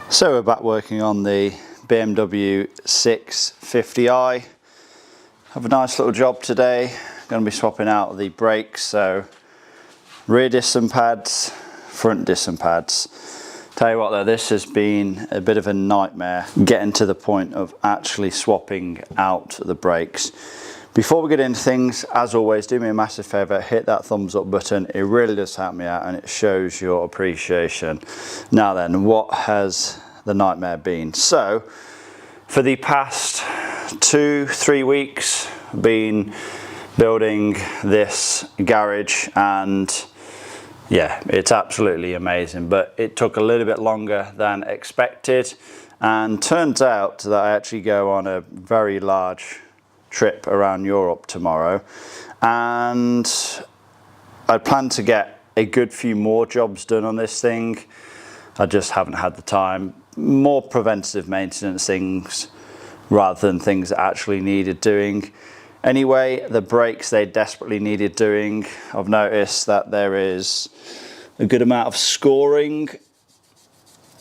So we're back working on the Bmw 650i. Have a nice little job today. Going to be swapping out the brakes, so rear disc pads, front disc pads. Tell you what though, this has been a bit of a nightmare getting to the point of actually swapping out the brakes. Before we get into things, as always, do me a massive favour, hit that thumbs up button. It really does help me out and it shows your appreciation. Now then, what has the nightmare been? So, for the past 2-3 weeks, I've been building this garage and yeah, it's absolutely amazing, but it took a little bit longer than expected, and turns out that I actually go on a very large trip around Europe tomorrow, and I plan to get a good few more jobs done on this thing. I just haven't had the time. More preventative maintenance things rather than things that actually needed doing. Anyway, the brakes, they desperately needed doing. I've noticed that there is a good amount of scoring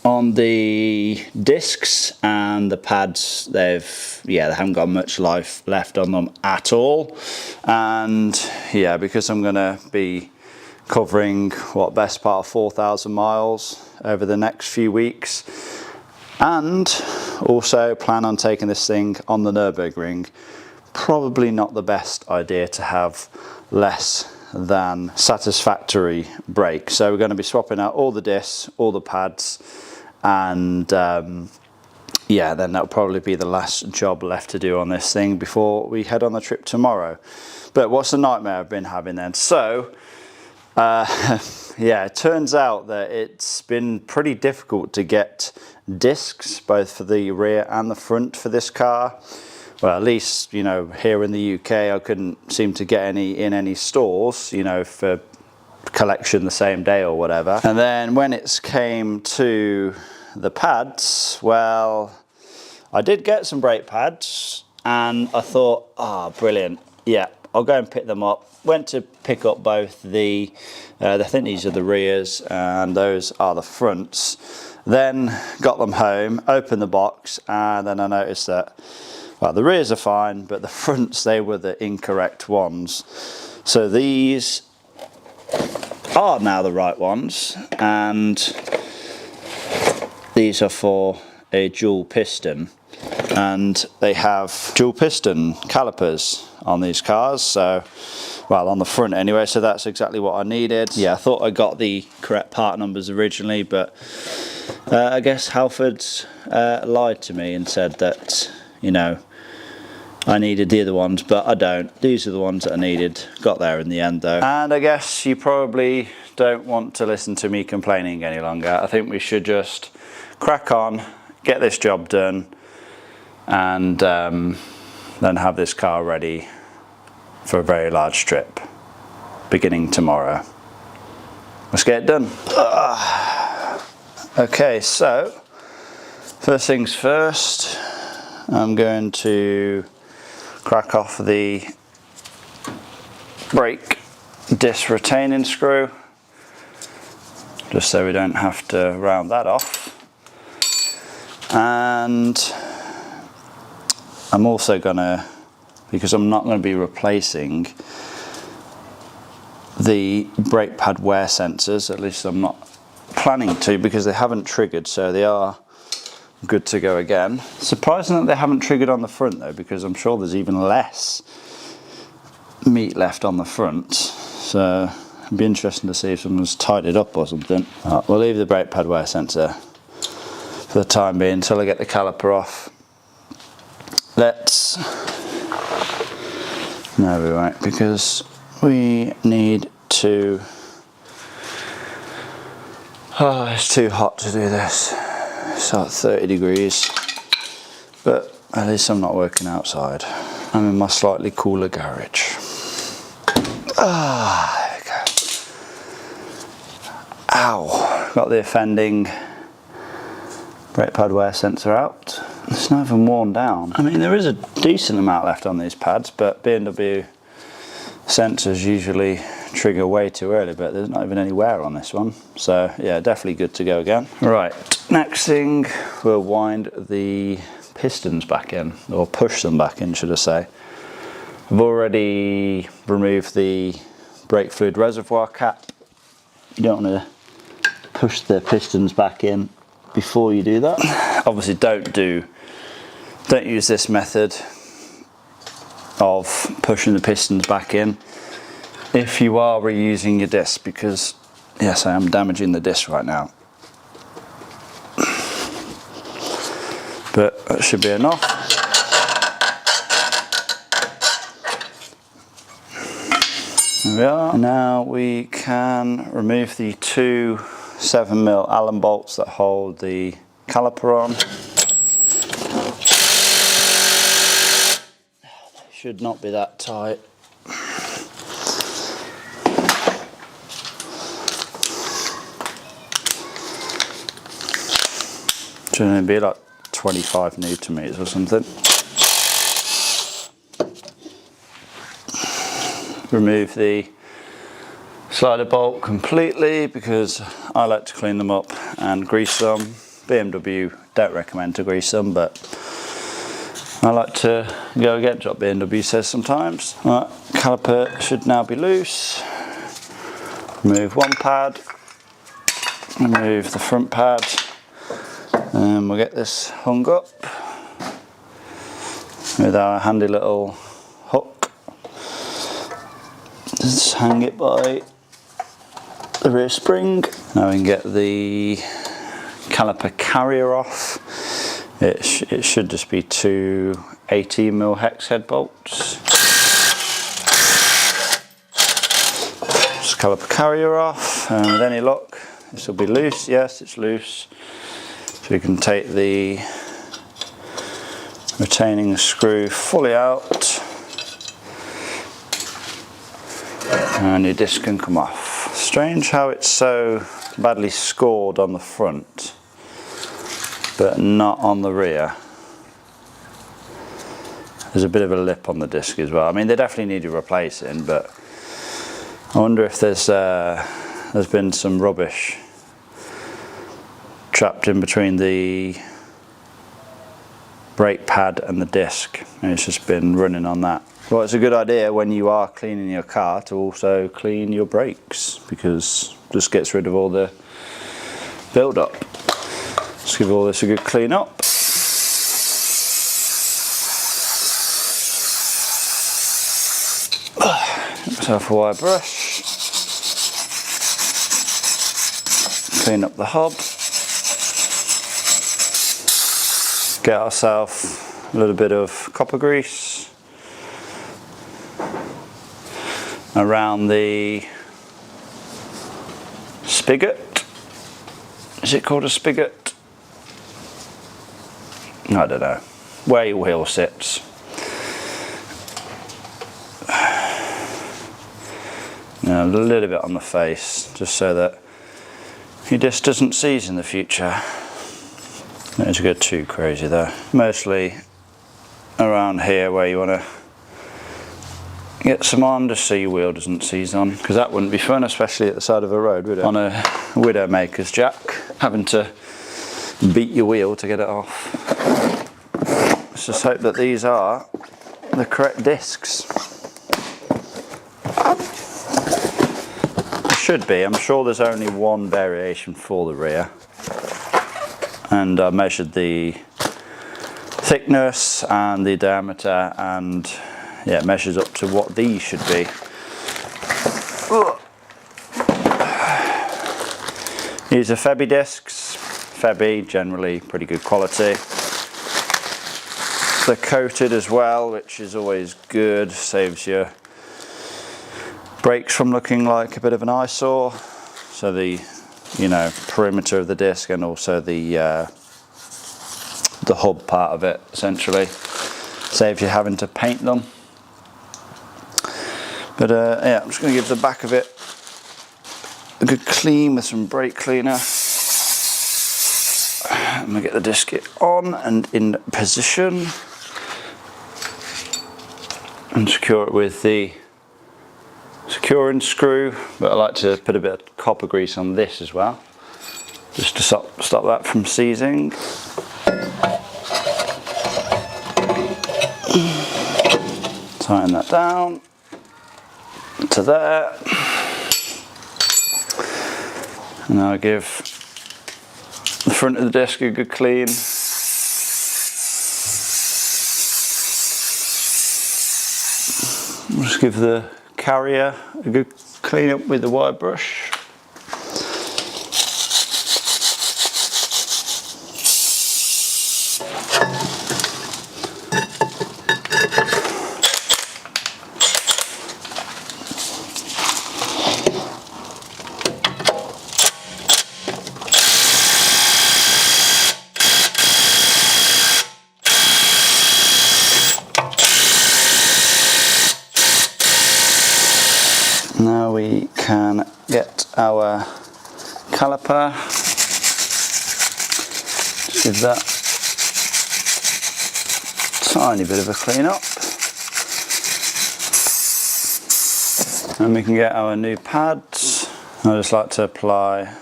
on the discs, and the pads, they haven't got much life left on them at all. And yeah, because I'm gonna be covering best part of 4,000 miles over the next few weeks, and also plan on taking this thing on the Nürburgring, probably not the best idea to have less than satisfactory brakes. So we're going to be swapping out all the discs, all the pads, and yeah, then that'll probably be the last job left to do on this thing before we head on the trip tomorrow. But what's the nightmare I've been having then? So yeah, it turns out that it's been pretty difficult to get discs both for the rear and the front for this car. Well, at least, you know, here in the UK, I couldn't seem to get any in any stores, you know, for collection the same day or whatever. And then when it came to the pads, well, I did get some brake pads and I thought, ah, brilliant. Yeah, I'll go and pick them up. Went to pick up both the, I think these are the rears and those are the fronts. Then got them home, opened the box, and then I noticed that, well, the rears are fine, but the fronts, they were the incorrect ones. So these are now the right ones, and these are for a dual piston, and they have dual piston calipers on these cars, so, well, on the front anyway, so that's exactly what I needed. Yeah, I thought I got the correct part numbers originally, but I guess Halford's lied to me and said that, you know, I needed the other ones, but I don't. These are the ones that I needed. Got there in the end though. And I guess you probably don't want to listen to me complaining any longer. I think we should just crack on, get this job done, and then have this car ready for a very large trip beginning tomorrow. Let's get it done. Okay, so first things first, I'm going to crack off the brake disc retaining screw, just so we don't have to round that off. And I'm also gonna, because I'm not going to be replacing the brake pad wear sensors, at least I'm not planning to, because they haven't triggered, so they are good to go again. Surprising that they haven't triggered on the front though, because I'm sure there's even less meat left on the front, so it'd be interesting to see if someone's tied it up or something. Right, we'll leave the brake pad wear sensor for the time being until I get the caliper off. No, we won't, because we need to, oh, it's too hot to do this. It's like 30 degrees, but at least I'm not working outside. I'm in my slightly cooler garage. There we go. Ow, got the offending brake pad wear sensor out. It's not even worn down. I mean, there is a decent amount left on these pads, but BMW sensors usually trigger way too early, but there's not even any wear on this one. So yeah, definitely good to go again. Right, next thing, we'll wind the pistons back in, or push them back in, should I say. I've already removed the brake fluid reservoir cap. You don't want to push the pistons back in before you do that. Obviously don't use this method of pushing the pistons back in if you are reusing your disc, because yes, I am damaging the disc right now. But that should be enough. There we are. Now we can remove the two 7mm Allen bolts that hold the caliper on. They should not be that tight. Should only be like 25 Newton meters or something. Remove the slider bolt completely because I like to clean them up and grease them. BMW don't recommend to grease them, but I like to go against what BMW says sometimes. Right, caliper should now be loose. Remove one pad, remove the front pad, and we'll get this hung up with our handy little hook. Just hang it by the rear spring. Now we can get the caliper carrier off. It should just be two 18mm hex head bolts. Just caliper carrier off, and with any luck this will be loose. Yes, it's loose. So we can take the retaining screw fully out and your disc can come off. Strange how it's so badly scored on the front but not on the rear. There's a bit of a lip on the disc as well. I mean, they definitely need replacing, but I wonder if there's been some rubbish trapped in between the brake pad and the disc, and it's just been running on that. Well, it's a good idea when you are cleaning your car to also clean your brakes, because it just gets rid of all the build up. Let's give all this a good clean up. Get myself a wire brush, clean up the hub, get ourselves a little bit of copper grease around the spigot. Is it called a spigot? I don't know. Where your wheel sits. Now, a little bit on the face, just so that your disc doesn't seize in the future. Don't need to go too crazy though. Mostly around here where you want to get some on, just so your wheel doesn't seize on, because that wouldn't be fun, especially at the side of a road, would it? On a Widowmaker's jack, having to beat your wheel to get it off. Let's just hope that these are the correct discs. Should be. I'm sure there's only one variation for the rear, and I measured the thickness and the diameter, and yeah, it measures up to what these should be. These are Febby discs. Febby, generally pretty good quality. They're coated as well, which is always good, saves your brakes from looking like a bit of an eyesore. So the, you know, perimeter of the disc, and also the hub part of it, essentially saves you having to paint them. But yeah, I'm just going to give the back of it a good clean with some brake cleaner. I'm going to get the disc on and in position and secure it with the securing screw, but I like to put a bit of copper grease on this as well, just to stop that from seizing. Tighten that down to there, and now I give the front of the disc a good clean. Just give the carrier a good clean up with the wire brush. Now we can get our caliper, just give that tiny bit of a clean up, and we can get our new pads. I just like to apply a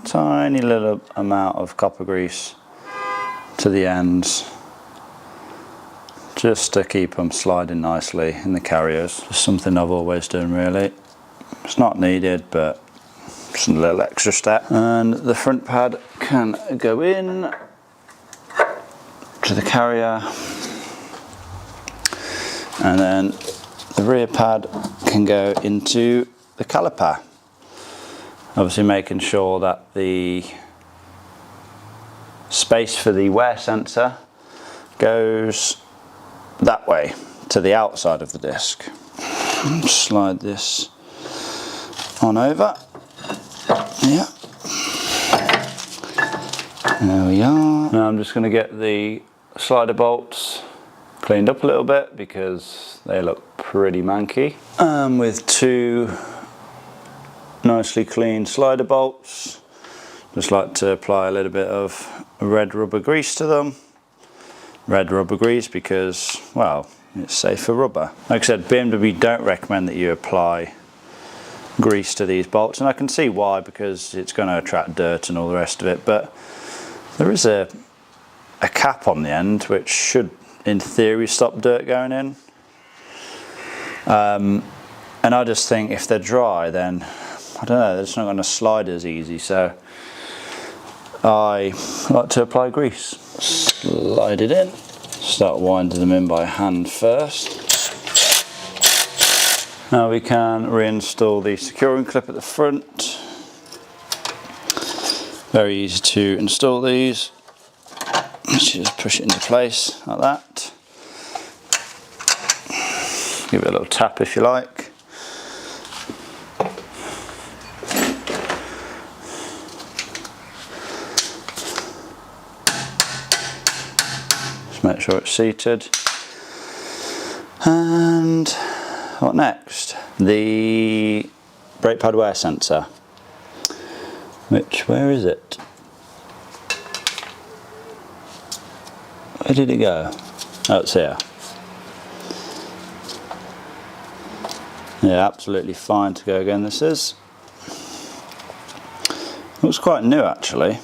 tiny little amount of copper grease to the ends, just to keep them sliding nicely in the carriers. Just something I've always done really. It's not needed, but just a little extra step. And the front pad can go in to the carrier, and then the rear pad can go into the caliper. Obviously making sure that the space for the wear sensor goes that way to the outside of the disc. Slide this on over. Yeah. There we are. Now I'm just going to get the slider bolts cleaned up a little bit because they look pretty manky. With two nicely clean slider bolts, just like to apply a little bit of red rubber grease to them. Red rubber grease because, well, it's safer rubber. Like I said, BMW don't recommend that you apply grease to these bolts, and I can see why, because it's going to attract dirt and all the rest of it, but there is a cap on the end which should in theory stop dirt going in, and I just think if they're dry, then I don't know, they're just not going to slide as easy, so I like to apply grease. Slide it in, start winding them in by hand first. Now we can reinstall the securing clip at the front. Very easy to install these. Just push it into place like that. Give it a little tap if you like. Just make sure it's seated. And what next? The brake pad wear sensor. Where is it? Where did it go? Oh, it's here. Yeah, absolutely fine to go again, this is. Looks quite new actually.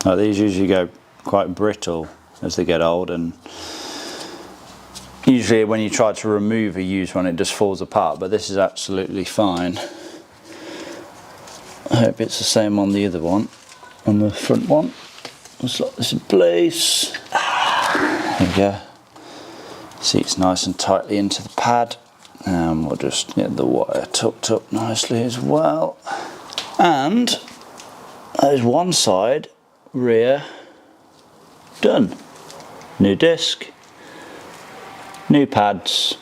Like, these usually go quite brittle as they get old, and usually when you try to remove a used one it just falls apart, but this is absolutely fine. I hope it's the same on the other one, on the front one. Let's lock this in place. There we go. Seats nice and tightly into the pad, and we'll just get the wire tucked up nicely as well. And there's one side, rear, done. New disc, new pads.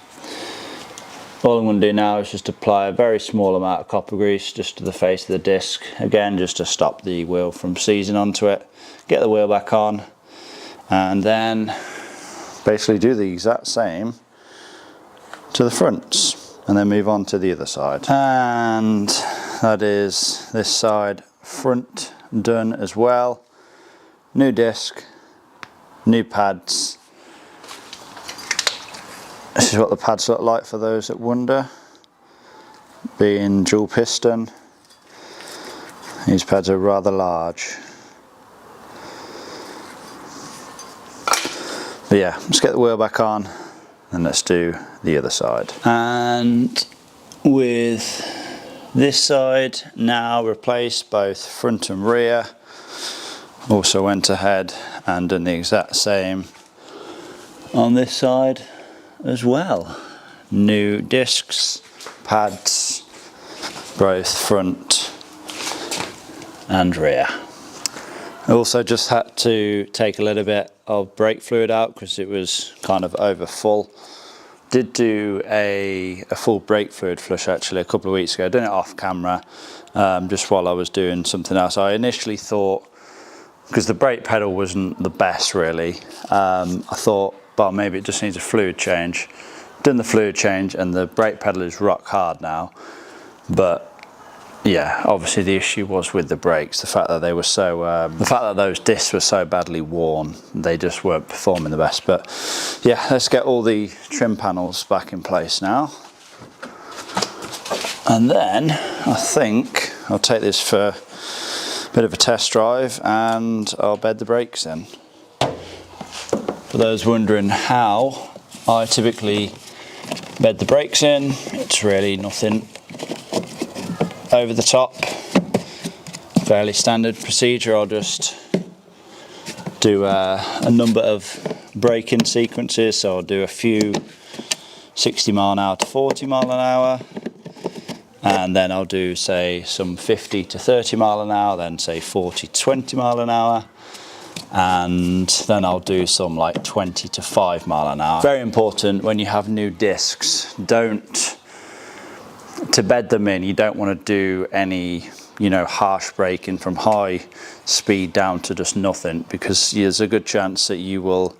All I'm going to do now is just apply a very small amount of copper grease just to the face of the disc, again just to stop the wheel from seizing onto it. Get the wheel back on, and then basically do the exact same to the fronts, and then move on to the other side. And that is this side front done as well. New disc, new pads. This This is what the pads look like for those that wonder. Being dual piston, these pads are rather large. But yeah, let's get the wheel back on and let's do the other side. And with this side now replaced both front and rear, also went ahead and done the exact same on this side as well. New discs, pads, both front and rear. I also just had to take a little bit of brake fluid out because it was kind of over full. Did do a full brake fluid flush actually a couple of weeks ago. Done it off camera, just while I was doing something else. I initially thought, because the brake pedal wasn't the best really, I thought, well, maybe it just needs a fluid change. Done the fluid change and the brake pedal is rock hard now. But yeah, obviously the issue was with the brakes, the fact that they were so, the fact that those discs were so badly worn, they just weren't performing the best. But yeah, let's get all the trim panels back in place now. And then I think I'll take this for a bit of a test drive and I'll bed the brakes in. For those wondering how I typically bed the brakes in, it's really nothing over the top, fairly standard procedure. I'll just do a number of braking sequences, so I'll do a few 60 mile an hour to 40 mile an hour, and then I'll do say some 50 to 30 mile an hour, then say 40 to 20 mile an hour, and then I'll do some like 20 to 5 mile an hour. Very important when you have new discs, to bed them in, you don't want to do any, you know, harsh braking from high speed down to just nothing, because there's a good chance that you will,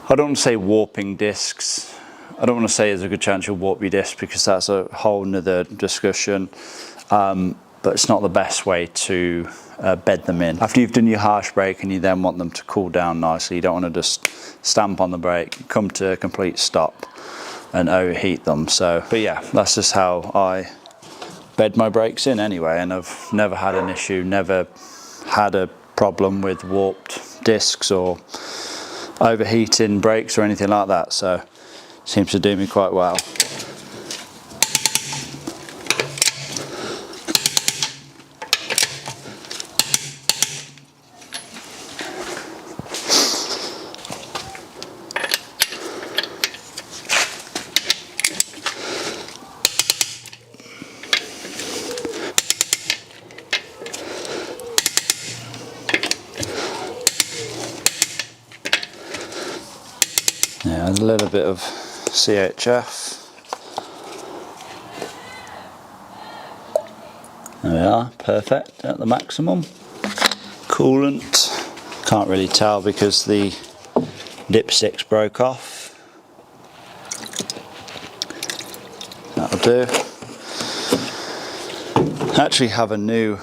I don't want to say warping discs, I don't want to say there's a good chance you'll warp your discs because that's a whole nother discussion, but it's not the best way to bed them in. After you've done your harsh brake and you then want them to cool down nicely, you don't want to just stamp on the brake, come to a complete stop and overheat them. So, but yeah, that's just how I bed my brakes in anyway, and I've never had an issue, never had a problem with warped discs or overheating brakes or anything like that, so seems to do me quite well. Yeah, a little bit of CHF. There we are, perfect at the maximum. Coolant, can't really tell because the dipsticks broke off. That'll do. I actually have a new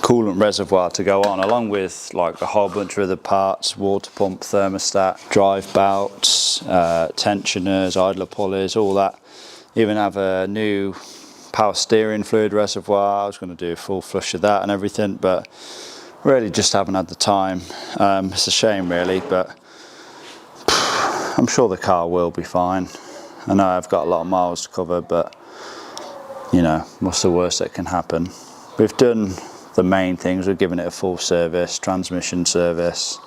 coolant reservoir to go on, along with like a whole bunch of other parts, water pump, thermostat, drive belts, tensioners, idler pulleys, all that. Even have a new power steering fluid reservoir. I was going to do a full flush of that and everything, but really just haven't had the time. It's a shame really, but I'm sure the car will be fine. I know I've got a lot of miles to cover, but you know, what's the worst that can happen? We've done the main things. We've given it a full service, transmission service,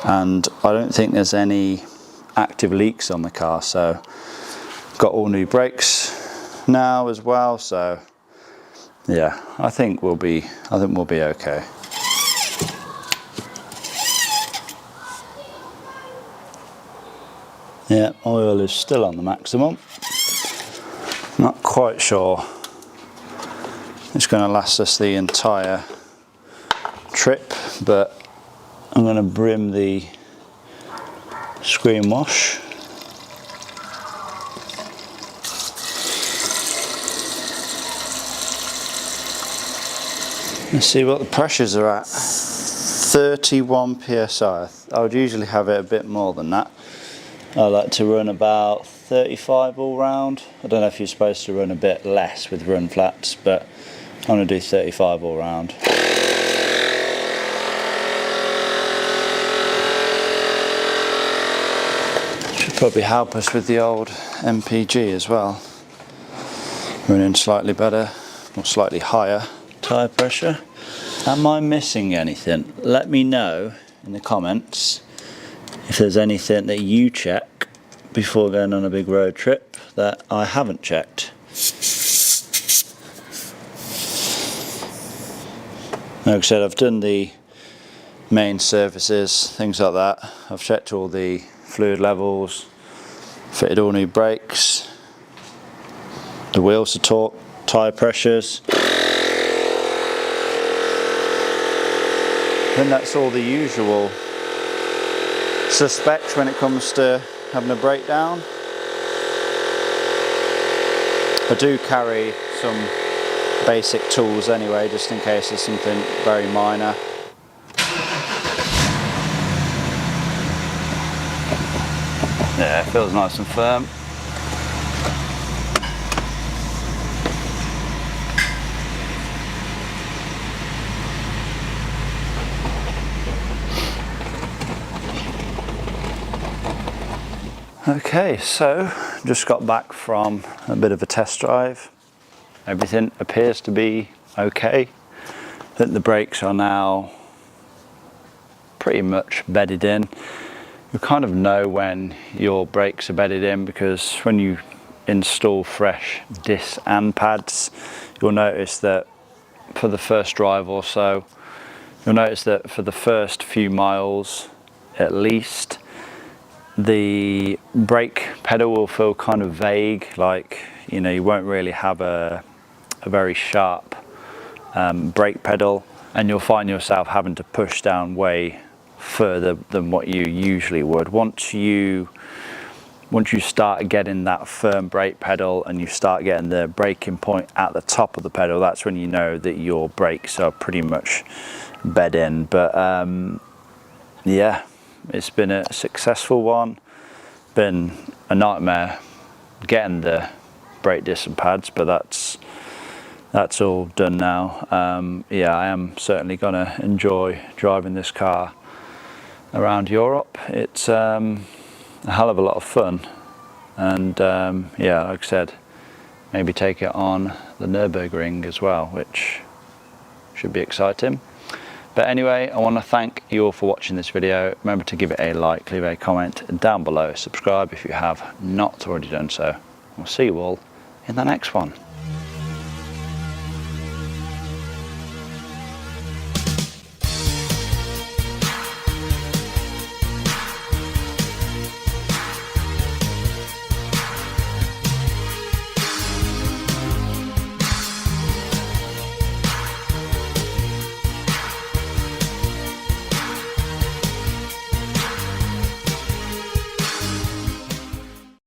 and I don't think there's any active leaks on the car, so got all new brakes now as well, so yeah, I think we'll be okay. Yeah, oil is still on the maximum. Not quite sure it's going to last us the entire trip, but I'm going to brim the screen wash. Let's see what the pressures are at. 31 psi. I would usually have it a bit more than that. I like to run about 35 all round. I don't know if you're supposed to run a bit less with run flats, but I'm going to do 35 all round. Should probably help us with the old MPG as well. Running slightly better, or slightly higher tyre pressure. Am I missing anything? Let me know in the comments if there's anything that you check before going on a big road trip that I haven't checked. Like I said, I've done the main surfaces, things like that. I've checked all the fluid levels, fitted all new brakes, the wheels to torque, tyre pressures. I think that's all the usual suspects when it comes to having a breakdown. I do carry some basic tools anyway, just in case there's something very minor. Yeah, it feels nice and firm. Okay, so just got back from a bit of a test drive. Everything appears to be okay. I think the brakes are now pretty much bedded in. You kind of know when your brakes are bedded in because when you install fresh discs and pads, you'll notice that for the first drive or so, you'll notice that for the first few miles at least, the brake pedal will feel kind of vague, like, you know, you won't really have a very sharp brake pedal, and you'll find yourself having to push down way further than what you usually would. Once you start getting that firm brake pedal and you start getting the braking point at the top of the pedal, that's when you know that your brakes are pretty much bed in. But yeah, it's been a successful one. Been a nightmare getting the brake discs and pads, but that's all done now. Yeah, I am certainly gonna enjoy driving this car around Europe. It's a hell of a lot of fun, and yeah, like I said, maybe take it on the Nürburgring as well, which should be exciting. But anyway, I want to thank you all for watching this video. Remember to give it a like, leave a comment down below, subscribe if you have not already done so. We'll see you all in the next one.